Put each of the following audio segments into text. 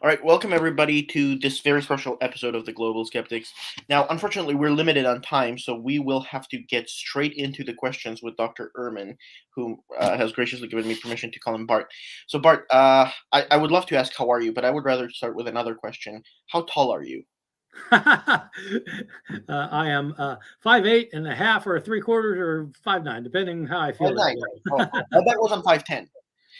All right, welcome everybody to this very special episode of the Global Skeptics. Now, unfortunately, we're limited on time, so we will have to get straight into the questions with Dr. Ehrman, who has graciously given me permission to call him Bart. So, Bart, I would love to ask how are you, but I would rather start with another question. How tall are you? I am 5'8.5" or 3/4 or 5'9", depending how I feel that 5'9". day. Oh, I bet it was on 5'10".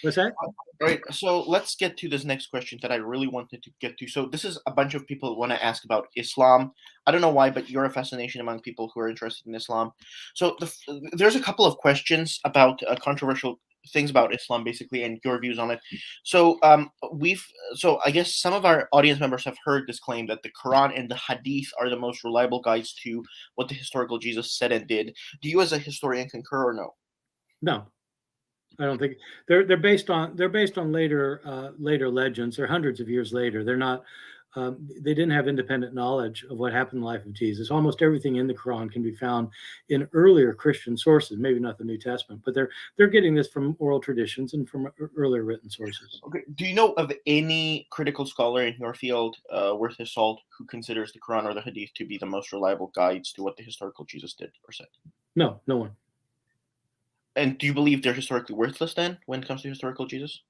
What's that? All right, so let's get to this next question that I really wanted to get to. So this is a bunch of people want to ask about Islam. I don't know why, but you're a fascination among people who are interested in Islam. So there's a couple of questions about controversial things about Islam, basically, and your views on it. So so I guess some of our audience members have heard this claim that the Quran and the Hadith are the most reliable guides to what the historical Jesus said and did. Do you, as a historian, concur or no? No, I don't think they're based on later legends. They're hundreds of years later. They're not. They didn't have independent knowledge of what happened in the life of Jesus. Almost everything in the Quran can be found in earlier Christian sources, maybe not the New Testament, but they're getting this from oral traditions and from earlier written sources. Okay. Do you know of any critical scholar in your field worth his salt who considers the Quran or the Hadith to be the most reliable guides to what the historical Jesus did or said? No one. And do you believe they're historically worthless then when it comes to historical Jesus?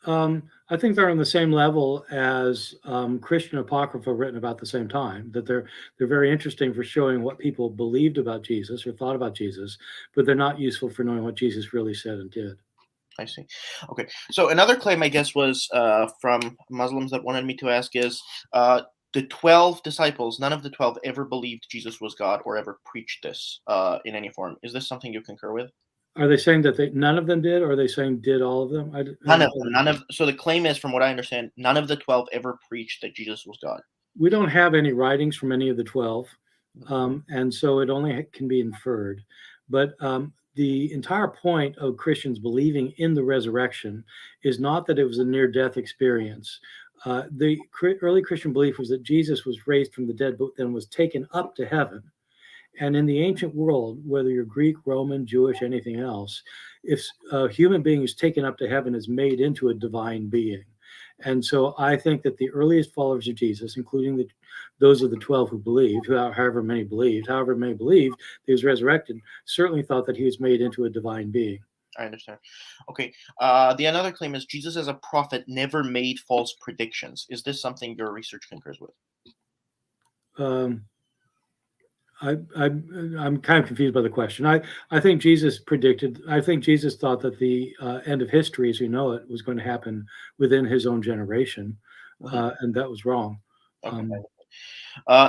I think they're on the same level as Christian apocrypha written about the same time. That they're very interesting for showing what people believed about Jesus or thought about Jesus, but they're not useful for knowing what Jesus really said and did. I see. Okay. So another claim, I guess, was from Muslims that wanted me to ask is the 12 disciples, none of the 12 ever believed Jesus was God or ever preached this in any form. Is this something you concur with? Are they saying that none of them did, or are they saying did all of them? None of them. So the claim is, from what I understand, none of the 12 ever preached that Jesus was God. We don't have any writings from any of the 12, and so it only can be inferred. But the entire point of Christians believing in the resurrection is not that it was a near-death experience. The early Christian belief was that Jesus was raised from the dead, but then was taken up to heaven. And in the ancient world, whether you're Greek, Roman, Jewish, anything else, if a human being is taken up to heaven, is made into a divine being. And so I think that the earliest followers of Jesus, including those of the 12 who believed, however many believed that he was resurrected, certainly thought that he was made into a divine being. I understand. Okay. The another claim is Jesus as a prophet never made false predictions. Is this something your research concurs with? I'm kind of confused by the question. I think Jesus predicted. I think Jesus thought that the end of history, as we know it, was going to happen within his own generation, and that was wrong. Okay.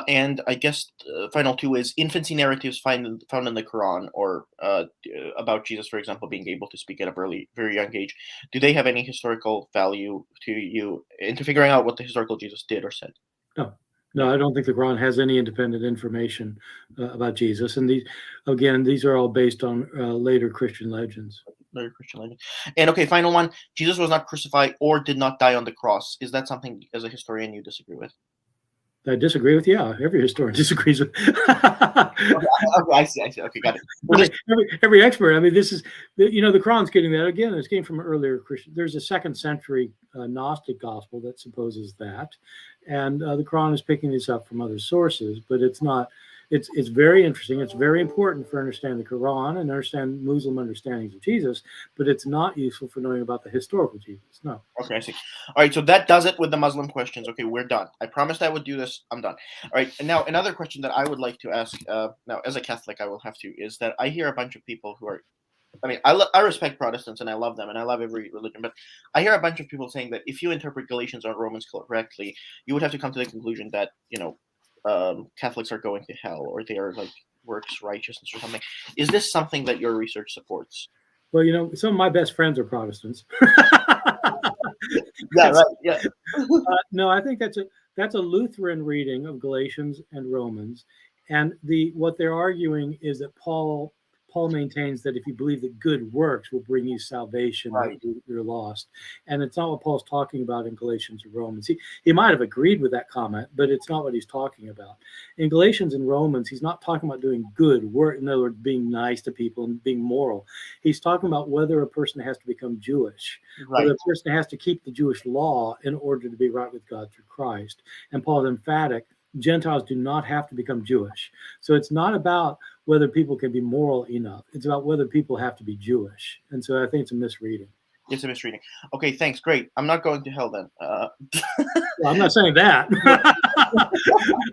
And I guess final two is infancy narratives found in the Quran or about Jesus, for example, being able to speak at a very young age. Do they have any historical value to you into figuring out what the historical Jesus did or said? No, I don't think the Quran has any independent information about Jesus. And these are all based on later Christian legends. Later Christian legends. And okay, final one. Jesus was not crucified or did not die on the cross. Is that something, as a historian, you disagree with? I disagree with, yeah. Every historian disagrees with. Okay, I see. Okay, got it. Every expert. I mean, this is, the Quran's getting that. Again, it's getting from earlier Christian. There's a 2nd century Gnostic gospel that supposes that. And the Quran is picking this up from other sources, but it's not. It's very interesting. It's very important for understanding the Quran and understand Muslim understandings of Jesus, but it's not useful for knowing about the historical Jesus. No. Okay, I see. All right, so that does it with the Muslim questions. Okay, we're done. I promised I would do this. I'm done. All right, and now another question that I would like to ask, now as a Catholic I will have to, is that I hear a bunch of people who are, I mean, I respect Protestants and I love them and I love every religion, but I hear a bunch of people saying that if you interpret Galatians or Romans correctly, you would have to come to the conclusion that, Catholics are going to hell or they are like works righteousness or something. Is this something that your research supports? Well, some of my best friends are Protestants. Yeah, right. Yeah. No, I think that's a Lutheran reading of Galatians and Romans, and what they're arguing is that Paul Paul maintains that if you believe that good works will bring you salvation, Right. that you're lost. And it's not what Paul's talking about in Galatians or Romans. He might have agreed with that comment, but it's not what he's talking about. In Galatians and Romans, he's not talking about doing good work, in other words, being nice to people and being moral. He's talking about whether a person has to become Jewish, whether a person has to keep the Jewish law in order to be right with God through Christ. And Paul is emphatic. Gentiles do not have to become Jewish. So it's not about whether people can be moral enough. It's about whether people have to be Jewish. And so I think it's a misreading. It's a misreading. Okay, thanks. Great. I'm not going to hell then. Well, I'm not saying that.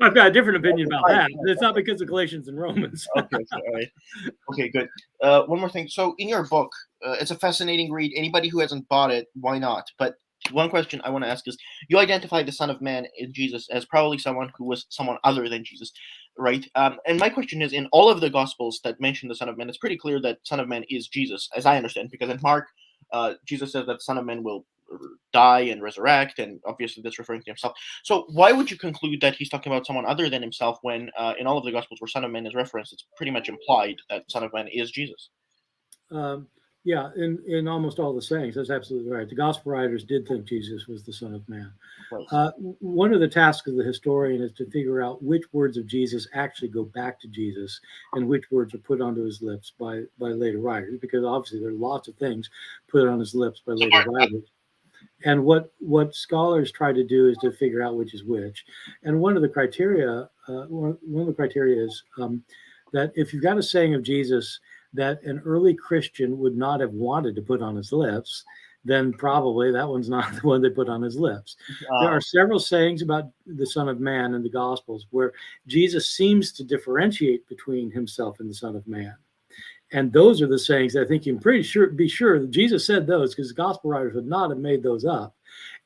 I've got a different opinion about that. It's not because of Galatians and Romans. Okay, so, all right. Okay, good. One more thing. So in your book, it's a fascinating read. Anybody who hasn't bought it, why not? But one question I want to ask is, you identify the Son of Man in Jesus as probably someone who was someone other than Jesus, right? And my question is, in all of the Gospels that mention the Son of Man, it's pretty clear that Son of Man is Jesus, as I understand, because in Mark, Jesus says that Son of Man will die and resurrect, and obviously that's referring to himself. So why would you conclude that he's talking about someone other than himself when in all of the Gospels where Son of Man is referenced, it's pretty much implied that Son of Man is Jesus? Yeah, in almost all the sayings, that's absolutely right. The gospel writers did think Jesus was the Son of Man. Right. One of the tasks of the historian is to figure out which words of Jesus actually go back to Jesus and which words are put onto his lips by later writers, because obviously there are lots of things put on his lips by later writers. And what scholars try to do is to figure out which is which. And one of the criteria is that if you've got a saying of Jesus that an early Christian would not have wanted to put on his lips, then probably that one's not the one they put on his lips. There are several sayings about the Son of Man in the Gospels where Jesus seems to differentiate between himself and the Son of Man. And those are the sayings that I think you can be sure that Jesus said those, because the gospel writers would not have made those up.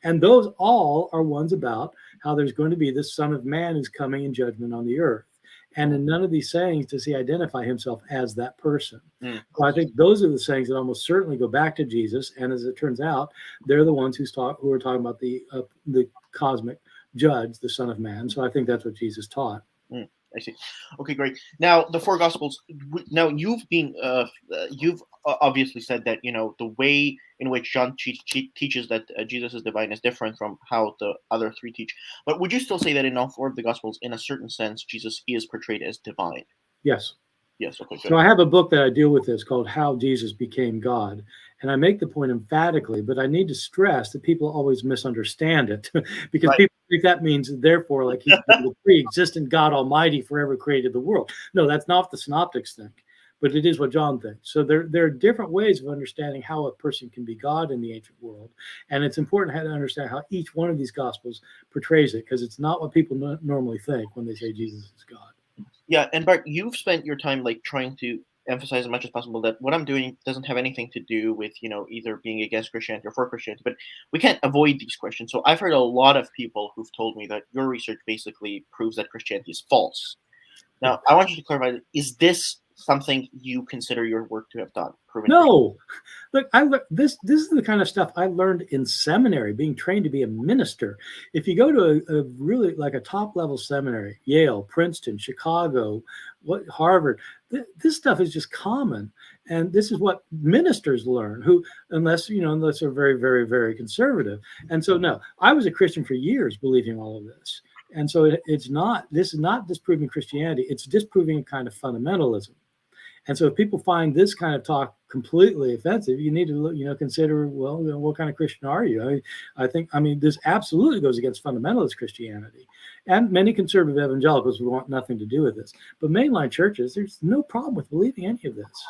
And those all are ones about how there's going to be this Son of Man who's coming in judgment on the earth. And in none of these sayings does he identify himself as that person. So I think those are the sayings that almost certainly go back to Jesus. And as it turns out, they're the ones who are talking about the cosmic judge, the Son of Man. So I think that's what Jesus taught. I see. Okay, great. Now the four Gospels. Now you've obviously said that the way in which John teaches that Jesus is divine is different from how the other three teach. But would you still say that in all four of the Gospels, in a certain sense, Jesus is portrayed as divine? Yes. Yes. Okay. Good. So I have a book that I deal with this called "How Jesus Became God," and I make the point emphatically, but I need to stress that people always misunderstand it because people think that means therefore like he's the pre-existent God Almighty forever created the world. No, that's not what the Synoptics think, but it is what John thinks. So there are different ways of understanding how a person can be God in the ancient world, and it's important to understand how each one of these Gospels portrays it, because it's not what people normally think when they say Jesus is God. Yeah, and Bart, you've spent your time trying to emphasize as much as possible that what I'm doing doesn't have anything to do with either being against Christianity or for Christianity, but we can't avoid these questions. So I've heard a lot of people who've told me that your research basically proves that Christianity is false. Now I want you to clarify: is this something you consider your work to have done? No. Look, this is the kind of stuff I learned in seminary, being trained to be a minister. If you go to a really a top level seminary, Yale, Princeton, Chicago, Harvard, this stuff is just common, and this is what ministers learn. Who, unless they're very, very, very conservative. And so, no, I was a Christian for years, believing all of this. And so this is not disproving Christianity; it's disproving a kind of fundamentalism. And so if people find this kind of talk completely offensive, you need to consider, well, what kind of Christian are you? I think this absolutely goes against fundamentalist Christianity. And many conservative evangelicals would want nothing to do with this. But mainline churches, there's no problem with believing any of this.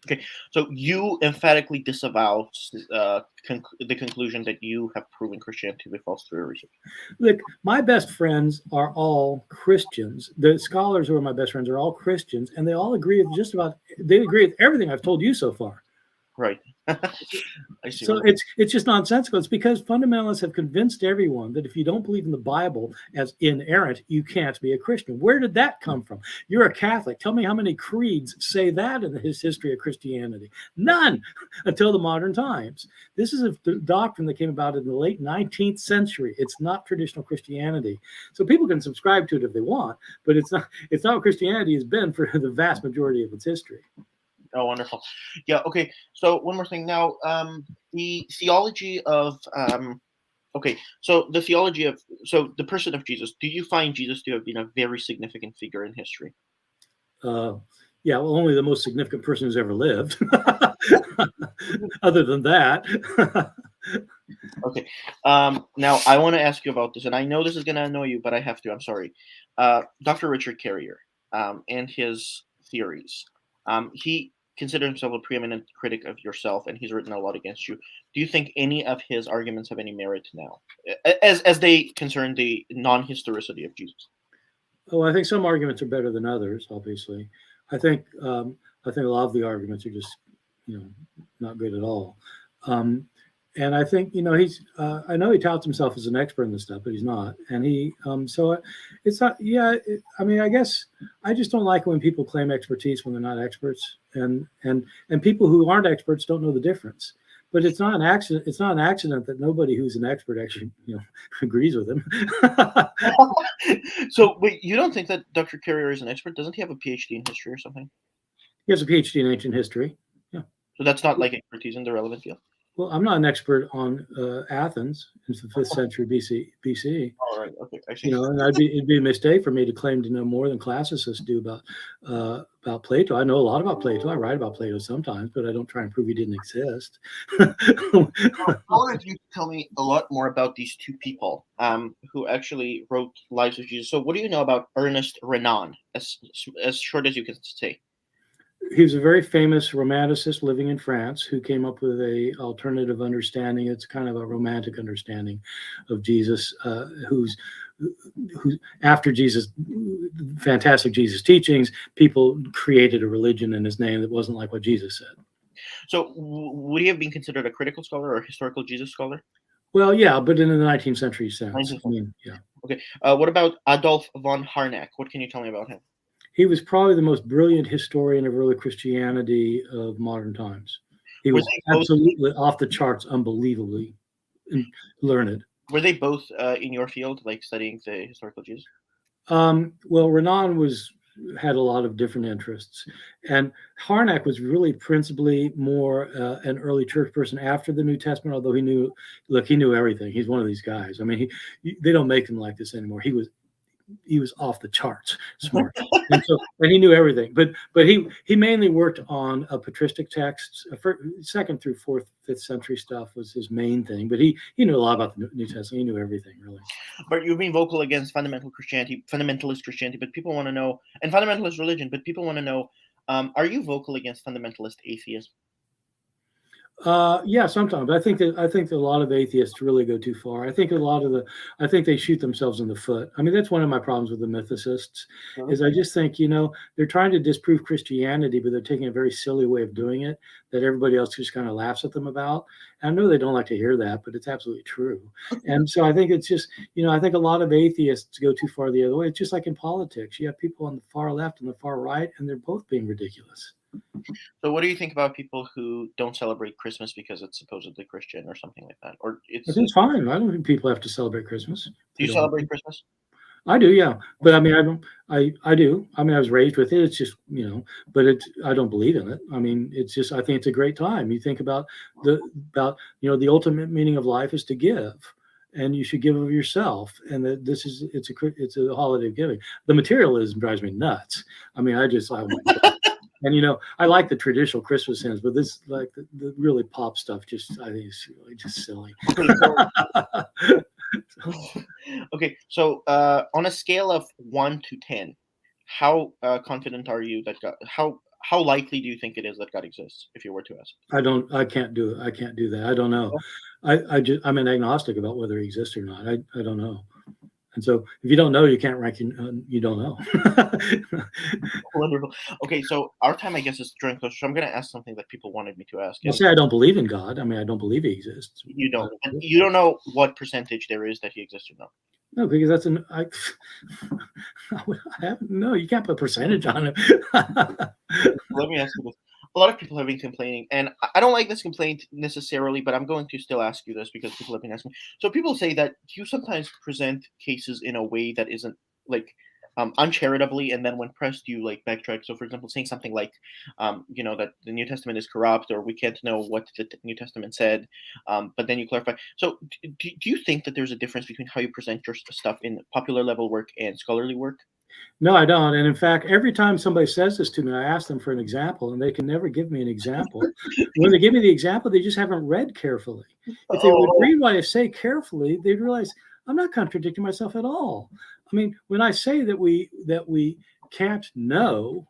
Okay, so you emphatically disavow the conclusion that you have proven Christianity to be false through your research. Look, my best friends are all Christians. The scholars who are my best friends are all Christians, and they all agree with they agree with everything I've told you so far. Right. I see. So it's just nonsensical. It's because fundamentalists have convinced everyone that if you don't believe in the Bible as inerrant, you can't be a Christian. Where did that come from? You're a Catholic. Tell me how many creeds say that in the history of Christianity. None until the modern times. This is a doctrine that came about in the late 19th century. It's not traditional Christianity. So people can subscribe to it if they want, but it's not what Christianity has been for the vast majority of its history. Oh, wonderful. Yeah. Okay. So one more thing now. The theology of okay. So the theology of the person of Jesus. Do you find Jesus to have been a very significant figure in history? Yeah, well, only the most significant person who's ever lived. Other than that, Okay. Now I want to ask you about this, and I know this is going to annoy you, but I have to. I'm sorry. Dr. Richard Carrier and his theories. He considered himself a preeminent critic of yourself, and he's written a lot against you. Do you think any of his arguments have any merit now, as they concern the non-historicity of Jesus? oh, I think some arguments are better than others. Obviously, I think I think a lot of the arguments are just not good at all. And I think he's I know he touts himself as an expert in this stuff, but he's not. And it's not. Yeah, I mean, I guess I just don't like when people claim expertise when they're not experts, and people who aren't experts don't know the difference. But it's not an accident. It's not an accident that nobody who's an expert actually agrees with him. So, wait, you don't think that Dr. Carrier is an expert? Doesn't he have a PhD in history or something? He has a PhD in ancient history. Yeah. So that's not like expertise in the relevant field. Well, I'm not an expert on Athens in the 5th century BC. All right. Okay. I see. And it'd be a mistake for me to claim to know more than classicists do about Plato. I know a lot about Plato. I write about Plato sometimes, but I don't try and prove he didn't exist. I wanted you to tell me a lot more about these two people who actually wrote Lives of Jesus. So, what do you know about Ernest Renan? As short as you can say. He was a very famous romanticist living in France who came up with a alternative understanding. It's kind of a romantic understanding of Jesus, who's after Jesus, fantastic Jesus teachings, people created a religion in his name that wasn't like what Jesus said. So, would he have been considered a critical scholar or a historical Jesus scholar? Well, yeah, but in the 19th century sense. 19th I mean, yeah. Okay. What about Adolf von Harnack? What can you tell me about him? He was probably the most brilliant historian of early Christianity of modern times. He was absolutely off the charts, unbelievably learned. Were they both in your field, like studying the historical Jesus? Well, Renan had a lot of different interests, and Harnack was really principally more an early church person after the New Testament. Although he knew everything. He's one of these guys. I mean, they don't make him like this anymore. He was off the charts smart, and he knew everything. But he mainly worked on patristic texts. 2nd through 4th, 5th century stuff was his main thing. But he knew a lot about the New Testament. He knew everything really. But you've been vocal against fundamentalist Christianity. But people want to know, and fundamentalist religion. But people want to know, are you vocal against fundamentalist atheism? Yeah, sometimes. I think that a lot of atheists really go too far. I think they shoot themselves in the foot. I mean, that's one of my problems with the mythicists. Is I just think they're trying to disprove Christianity, but they're taking a very silly way of doing it that everybody else just kind of laughs at them about. And I know they don't like to hear that, but it's absolutely true. And so I think it's just I think a lot of atheists go too far the other way. It's just like in politics. You have people on the far left and the far right, and they're both being ridiculous. So, what do you think about people who don't celebrate Christmas because it's supposedly Christian or something like that? Or I think it's fine. I don't think people have to celebrate Christmas. Do you celebrate Christmas? I do, yeah. But I mean, I do. I mean, I was raised with it. It's just but I don't believe in it. I mean, it's just I think it's a great time. You think about the ultimate meaning of life is to give. And you should give of yourself, and that it's a holiday of giving. The materialism drives me nuts. I mean, and I like the traditional Christmas hymns, but this like the really pop stuff I think is really just silly. Okay, so on a scale of 1 to 10, how confident are you that God? How likely do you think it is that God exists? If you were to ask, I can't do it. I can't do that. I don't know. I'm an agnostic about whether he exists or not. I don't know. And so if you don't know, you can't rank, you don't know. Wonderful. Okay, so our time, I guess, is drawing close. So I'm going to ask something that people wanted me to ask. I'll say I don't believe in God. I mean, I don't believe he exists. You don't. You don't know what percentage there is that he exists or not. No, because that's no, you can't put percentage on it. Let me ask you this. A lot of people have been complaining, and I don't like this complaint necessarily, but I'm going to still ask you this because people have been asking. So people say that you sometimes present cases in a way that isn't like uncharitably, and then when pressed, you like backtrack. So, for example, saying something like, that the New Testament is corrupt, or we can't know what the New Testament said, but then you clarify. So, do you think that there's a difference between how you present your stuff in popular level work and scholarly work? No, I don't. And in fact, every time somebody says this to me, I ask them for an example, and they can never give me an example. When they give me the example, they just haven't read carefully. If they would Oh, read what I say carefully, they'd realize I'm not contradicting myself at all. I mean, when I say that we can't know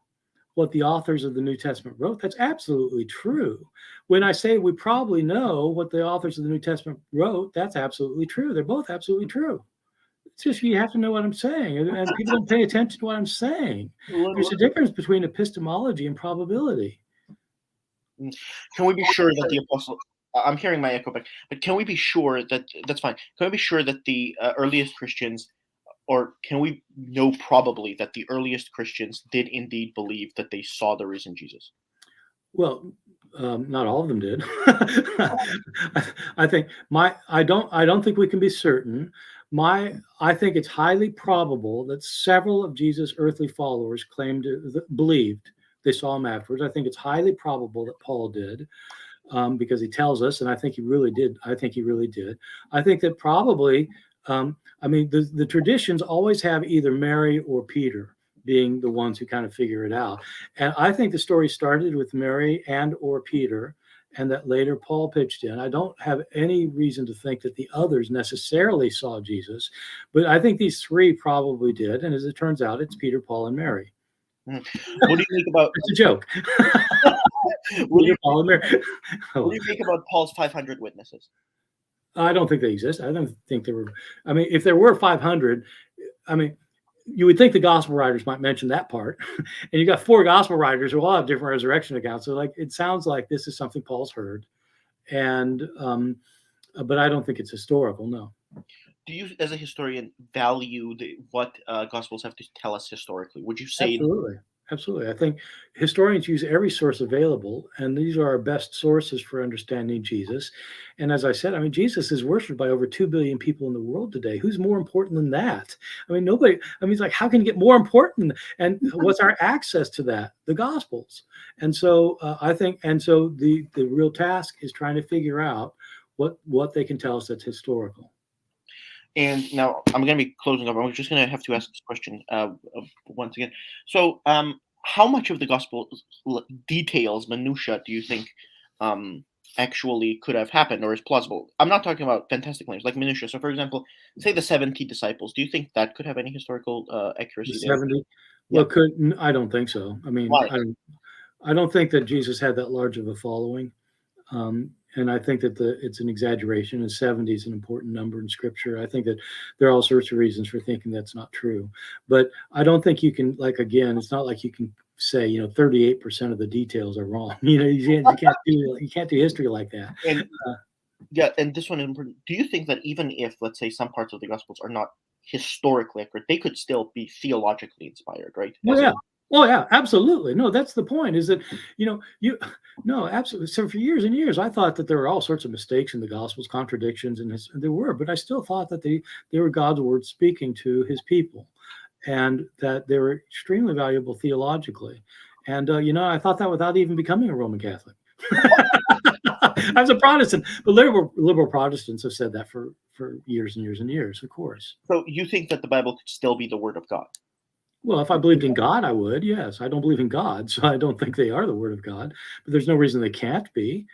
what the authors of the New Testament wrote, that's absolutely true. When I say we probably know what the authors of the New Testament wrote, that's absolutely true. They're both absolutely true. It's just you have to know what I'm saying, and people don't pay attention to what I'm saying. There's a difference between epistemology and probability. can we be sure that the apostle? I'm hearing my echo back, but can we be sure that that's fine? Can we be sure that the earliest Christians, or can we know probably that the earliest Christians did indeed believe that they saw the risen Jesus? Well, not all of them did. I think I don't think we can be certain. I think it's highly probable that several of Jesus' earthly followers believed they saw him afterwards. I think it's highly probable that Paul did, because he tells us, and I think he really did. I think he really did. I think that probably, I mean, the traditions always have either Mary or Peter being the ones who kind of figure it out. And I think the story started with Mary and or Peter, and that later Paul pitched in. I don't have any reason to think that the others necessarily saw Jesus, but I think these three probably did. And as it turns out, it's Peter, Paul, and Mary. What do you think about? It's a joke. What do you, Peter, Paul, and Mary. what do you think about Paul's 500 witnesses? I don't think they exist. I don't think there were. I mean, if there were 500, I mean, you would think the gospel writers might mention that part. And you got four gospel writers who all have different resurrection accounts. So, like, it sounds like this is something Paul's heard, and but I don't think it's historical. No. Do you, as a historian, value what Gospels have to tell us historically? Would you say? Absolutely. Absolutely. I think historians use every source available, and these are our best sources for understanding Jesus. And as I said, I mean, Jesus is worshipped by over 2 billion people in the world today. Who's more important than that? I mean, nobody, I mean, it's like, how can you get more important? And what's our access to that? The Gospels. And so I think, and so the real task is trying to figure out what they can tell us that's historical. And now I'm going to be closing up. I'm just going to have to ask this question once again. So, how much of the gospel details, minutia, do you think actually could have happened or is plausible? I'm not talking about fantastic claims like minutia. So, for example, say the 70 disciples. Do you think that could have any historical accuracy? 70? Yeah. Well, I don't think so. I mean, Why? I don't think that Jesus had that large of a following. And I think that it's an exaggeration, and 70 is an important number in Scripture. I think that there are all sorts of reasons for thinking that's not true. But I don't think you can, like, again, it's not like you can say, 38% of the details are wrong. You can't do history like that. And yeah, and this one is important. Do you think that even if, let's say, some parts of the Gospels are not historically accurate, they could still be theologically inspired, right? Well, yeah. Oh, yeah, absolutely. No, that's the point, is that, no, absolutely. So for years and years, I thought that there were all sorts of mistakes in the Gospels, contradictions, and there were, but I still thought that they were God's word speaking to his people, and that they were extremely valuable theologically. And, I thought that without even becoming a Roman Catholic. I was a Protestant, but liberal Protestants have said that for years and years and years, of course. So you think that the Bible could still be the word of God? Well, if I believed in God, I would, yes. I don't believe in God, so I don't think they are the word of God, but there's no reason they can't be.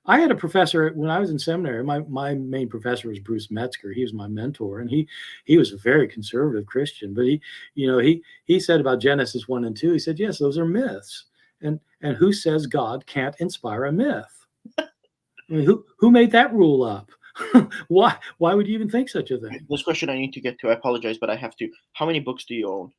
I had a professor when I was in seminary. My main professor was Bruce Metzger. He was my mentor, and he was a very conservative Christian, but he said about Genesis 1 and 2, he said, yes, those are myths. And who says God can't inspire a myth? I mean, who made that rule up? Why would you even think such a thing? This question I need to get to. I apologize, but I have to. How many books do you own?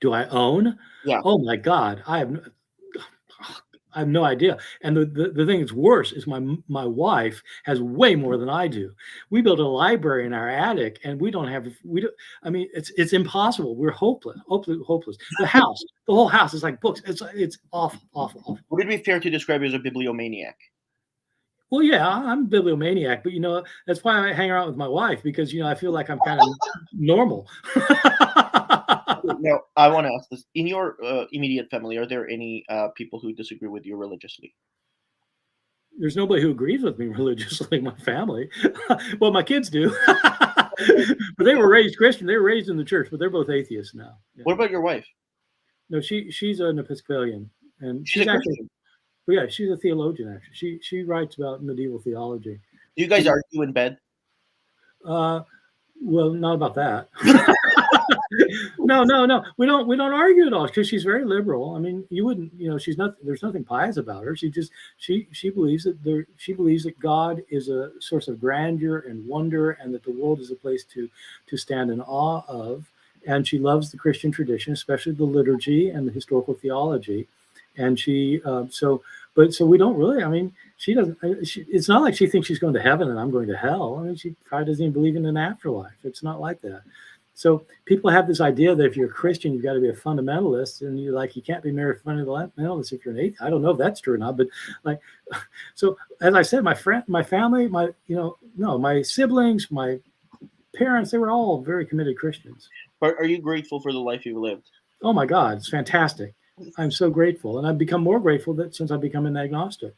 Do I own? Yeah. Oh my God, I have no idea. And the thing that's worse is my wife has way more than I do. We built a library in our attic, and we don't. I mean, it's impossible. We're hopeless. The whole house is like books. It's awful. Would it be fair to describe you as a bibliomaniac? Well, yeah, I'm a bibliomaniac, but that's why I hang around with my wife, because I feel like I'm kind of normal. Now, I want to ask this: in your immediate family, are there any people who disagree with you religiously? There's nobody who agrees with me religiously in my family. Well, my kids do. But they were raised Christian. They were raised in the church, but they're both atheists now. Yeah. What about your wife? No, she's an Episcopalian, and She's she's a actually, Christian. well, yeah, she's a theologian. Actually, she writes about medieval theology. Do you guys She, argue in bed? well, not about that. No. We don't argue at all because she's very liberal. I mean, you wouldn't, she's not. There's nothing pious about her. She believes that God is a source of grandeur and wonder, and that the world is a place to stand in awe of. And she loves the Christian tradition, especially the liturgy and the historical theology. And so we don't really. I mean, she doesn't. It's not like she thinks she's going to heaven and I'm going to hell. I mean, she probably doesn't even believe in an afterlife. It's not like that. So people have this idea that if you're a Christian, you've got to be a fundamentalist, and you can't be married fundamentalist if you're an atheist. I don't know if that's true or not, but like, so as I said, my family, my siblings, my parents, they were all very committed Christians. But are you grateful for the life you've lived? Oh my God, it's fantastic. I'm so grateful, and I've become more grateful that since I've become an agnostic.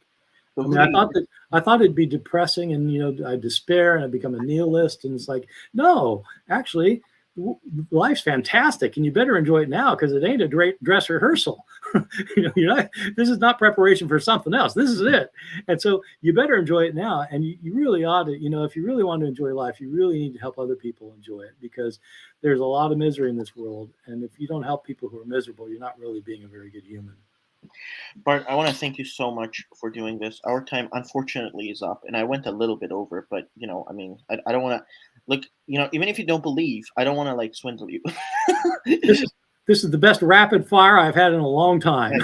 So I mean, I thought it'd be depressing, and I despair, and I become a nihilist, and it's like, no, actually, life's fantastic, and you better enjoy it now because it ain't a dress rehearsal. This is not preparation for something else. This is it, and so you better enjoy it now. And you really ought to, if you really want to enjoy life, you really need to help other people enjoy it, because there's a lot of misery in this world, and if you don't help people who are miserable, you're not really being a very good human. Bart, I want to thank you so much for doing this. Our time, unfortunately, is up, and I went a little bit over, but I mean, I don't want to, like, even if you don't believe, I don't want to like swindle you. This is the best rapid fire I've had in a long time.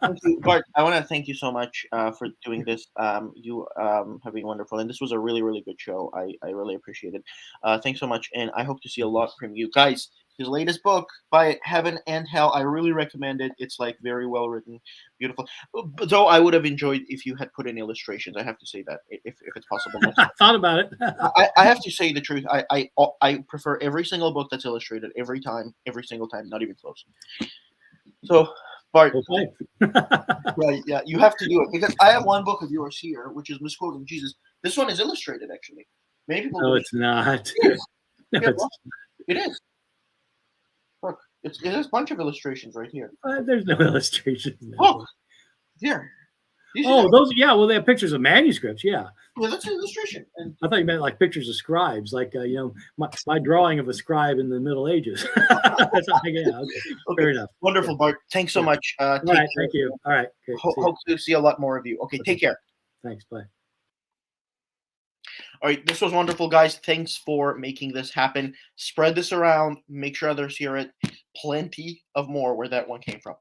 Thank you, Bart. I want to thank you so much for doing this. You have been wonderful, and this was a really, really good show. I really appreciate it. Thanks so much, and I hope to see a lot from you guys. His latest book, by Heaven and Hell, I really recommend it. It's like very well written, beautiful. But though I would have enjoyed if you had put in illustrations. I have to say that if it's possible. I thought about it. I have to say the truth. I prefer every single book that's illustrated every single time, not even close. So, Bart, Okay. right? Yeah, you have to do it, because I have one book of yours here, which is Misquoting Jesus. This one is illustrated, actually. Many people. No, it's not. It is. No, Yeah, it is. Look, it has a bunch of illustrations right here. There's no illustrations. Look, here. Oh, those, yeah. Well, they have pictures of manuscripts. Yeah. Yeah, that's an illustration. And I thought you meant like pictures of scribes, like my drawing of a scribe in the Middle Ages. That's not, yeah. Okay. Fair enough. Wonderful, Bart. Thanks so much. All right. Thank you. All right. Okay, Hope to see a lot more of you. Okay, take care. Thanks. Bye. All right, this was wonderful, guys. Thanks for making this happen. Spread this around. Make sure others hear it. Plenty of more where that one came from.